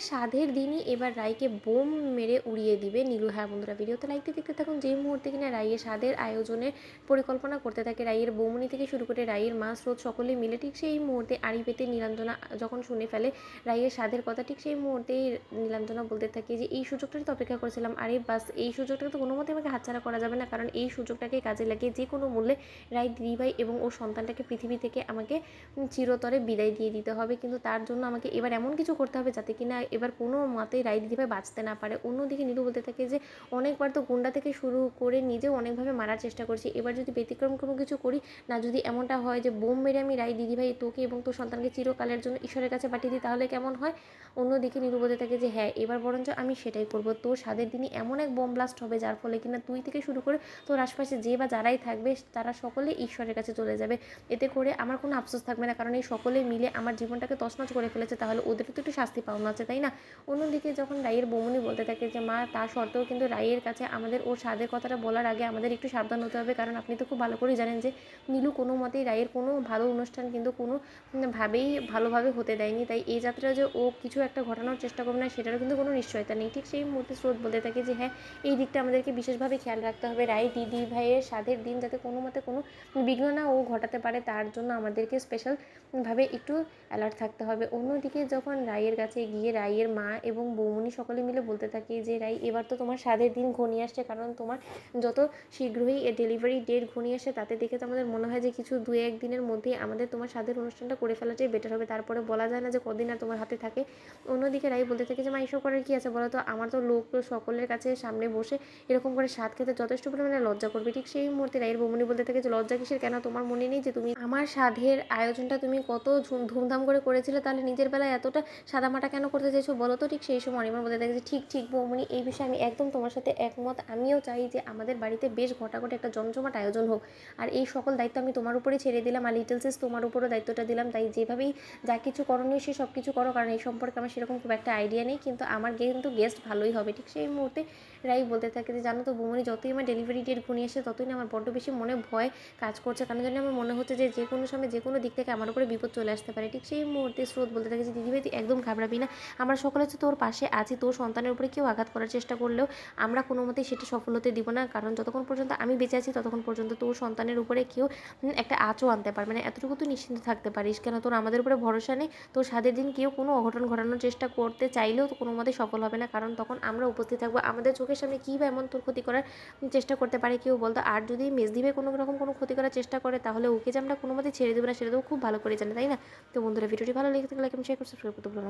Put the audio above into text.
সাধের দিনই এবার রাইকে বোম মেরে উড়িয়ে দিবে নীলু। হ্যাঁ বন্ধুরা, ভিডিওতে লাইক দিয়ে দেখতে থাকুন। যেই মুহূর্তে কিনা রাইয়ের সাধের আয়োজনের পরিকল্পনা করতে থাকে রাইয়ের বৌমনি থেকে শুরু করে রাইয়ের মা স্রোত সকলে মিলে, ঠিক সেই মুহূর্তে আড়ি পেতে নীলাঞ্জনা যখন শুনে ফেলে রাইয়ের সাধের কথা, ঠিক সেই মুহূর্তেই নীলাঞ্জনা বলতে থাকে যে এই সুযোগটাই তো অপেক্ষা করেছিলাম। আরে বাস, এই সুযোগটাকে তো কোনো মতে আমাকে হাতছাড়া করা যাবে না, কারণ এই সুযোগটাকে কাজে লাগিয়ে যে কোনো মূল্যে রাই দিদিভাই এবং ওর সন্তানটাকে পৃথিবী থেকে আমাকে চিরতরে বিদায় দিয়ে দিতে হবে। কিন্তু তার জন্য আমাকে এবার এমন কিছু করতে হবে যাতে কিনা এবার কোনো মতেই রাই দিদিভাই বাঁচতে না পারে। অন্যদিকে নীলু বলতে থাকে যে অনেকবার তো গুন্ডা থেকে শুরু করে নিজেও অনেকভাবে মারার চেষ্টা করছি, এবার যদি ব্যতিক্রম কোনো কিছু করি না, যদি এমনটা হয় যে বোম মেরে আমি রাই দিদিভাই তোকে এবং তোর সন্তানকে চিরকালের জন্য ঈশ্বরের কাছে পাঠিয়ে দিই, তাহলে কেমন হয়? অন্যদিকে নীলু বলতে থাকে যে হ্যাঁ, এবার বরঞ্চ আমি সেটাই করব। তোর সাধের দিনই এমন এক বোম ব্লাস্ট হবে যার ফলে কিনা তুই থেকে শুরু করে তোর আশপাশে যে বা যারাই থাকবে তারা সকলে ঈশ্বরের কাছে চলে যাবে। এতে করে আমার কোনো আফসোস থাকবে না, কারণ এই সকলে মিলে আমার জীবনটাকে তছনছ করে ফেলেছে, তাহলে ওদেরও তো একটু শাস্তি পাওনা আছে, তাই না? অন্যদিকে যখন রাইয়ের বৌমনি বলতে থাকে যে মা, তা সত্ত্বেও কিন্তু রাইয়ের কাছে আমাদের ওর স্বাদের কথাটা বলার আগে আমাদের একটু সাবধান হতে হবে, কারণ আপনি তো খুব ভালো করেই জানেন যে নীলু কোনো মতেই রাইয়ের কোনো ভালো অনুষ্ঠান কিন্তু কোনো ভাবেই ভালোভাবে হতে দেয়নি। তাই এই যাত্রা যে ও কিছু একটা ঘটানোর চেষ্টা করবে না সেটারও কিন্তু কোনো নিশ্চয়তা নেই। ঠিক সেই মুহূর্তে স্রোত বলতে থাকে যে হ্যাঁ, এই দিকটা আমাদেরকে বিশেষভাবে খেয়াল রাখতে হবে। রাই দিদি ভাইয়ের স্বাদের দিন যাতে কোনো মতে কোনো বিঘ্ন না ও ঘটাতে পারে, তার জন্য আমাদেরকে স্পেশালভাবে একটু অ্যালার্ট থাকতে হবে। অন্যদিকে যখন রাইয়ের কাছে গিয়ে রাইয়ের মা এবং বৌমনি সকলে মিলে বলতে থাকে যে রাই, এবার তো তোমার স্বাদের দিন ঘনিয়ে আসছে, কারণ তোমার যত শীঘ্রই ডেলিভারি ডেট ঘনিয়ে আসে তাতে দেখে তো আমাদের মনে হয় যে কিছু 2-1 দিনের মধ্যেই আমাদের তোমার স্বাদের অনুষ্ঠানটা করে ফেলাটাই বেটার হবে, তারপরে বলা যায় না যে কদিন আর তোমার হাতে থাকে। অন্যদিকে রাই বলতে থাকে যে মা, এসব করার কী আছে বলো তো, আমার তো লোক সকলের কাছে সামনে বসে এরকম করে স্বাদ খেতে যথেষ্ট পরিমাণে লজ্জা করবে। ঠিক সেই মুহূর্তে রাইয়ের বৌমনি বলতে থাকে যে লজ্জা কিসের, কেন তোমার মনে নেই যে তুমি আমার স্বাদের আয়োজনটা তুমি কত ধুমধাম করে করেছিলে, তাহলে নিজের বেলায় এতটা সাদামাটা কেন করতে চাইছো বলো তো? ঠিক সেই সময় অনিমা বলতে থাকে যে ঠিক ঠিক বৌমনি, এই বিষয়ে আমি একদম তোমার সাথে একমত। আমিও চাই যে আমাদের বাড়িতে বেশ ঘটাঘটে একটা জমজমাট আয়োজন হোক, আর এই সকল দায়িত্ব আমি তোমার উপরেই ছেড়ে দিলাম, আর লিটল সিস তোমার উপরও দায়িত্বটা দিলাম। তাই যেভাবেই যা কিছু করণীয় সে সব কিছু করো, কারণ এই সম্পর্কে আমার সেরকম খুব একটা আইডিয়া নেই, কিন্তু আমার কিন্তু গেস্ট ভালোই হবে। ঠিক সেই মুহূর্তে রাই বলতে থাকে যে জানো তো বৌমনি, যতই আমার ডেলিভারি ডেট ঘনিয়ে আসে ততই না আমার বড্ড বেশি মনে ভয় কাজ করছে, কারণ জানি আমার মনে হচ্ছে যে যে কোনো সময় যে কোনো দিক থেকে আমার উপরে বিপদ চলে আসতে পারে। ঠিক সেই মুহূর্তে স্রোত বলতে থাকে যে দিদিভাই তুই একদম ঘাবড়াবি না, আমরা সকলে তো তোর পাশে আছি, তোর সন্তানের উপরে কেউ আঘাত করার চেষ্টা করলেও আমরা কোনো মতেই সেটা সফল হতে দিব না, কারণ যতক্ষণ পর্যন্ত আমি বেঁচে আছি ততক্ষণ পর্যন্ত তোর সন্তানের উপরে কেউ একটা আঁচও আনতে পারবে না। এতটুকু তুই নিশ্চিন্ত থাকতে পারিস, কেন তোর আমাদের উপরে ভরসা নেই? তোর স্বাদের দিন কেউ কোনো অঘটন ঘটানোর চেষ্টা করতে চাইলেও তো কোনো মতেই সফল হবে না, কারণ তখন আমরা উপস্থিত থাকবো। আমাদের চোখের সামনে কী বা এমন তোর ক্ষতি করার চেষ্টা করতে পারে কেউ বলতো? আর যদি মেজদিভাই কোনো রকম কোনো ক্ষতি করার চেষ্টা করে তাহলে ওকে যে আমরা কোনো মতে ছেড়ে দেবো না সেটা তো খুব ভালো করে জানে, তাই না? তো বন্ধুরা, ভিডিওটি ভালো লেগে থাকলে লাইক এবং শেয়ার করে সাবস্ক্রাইব করতে ভুলো না।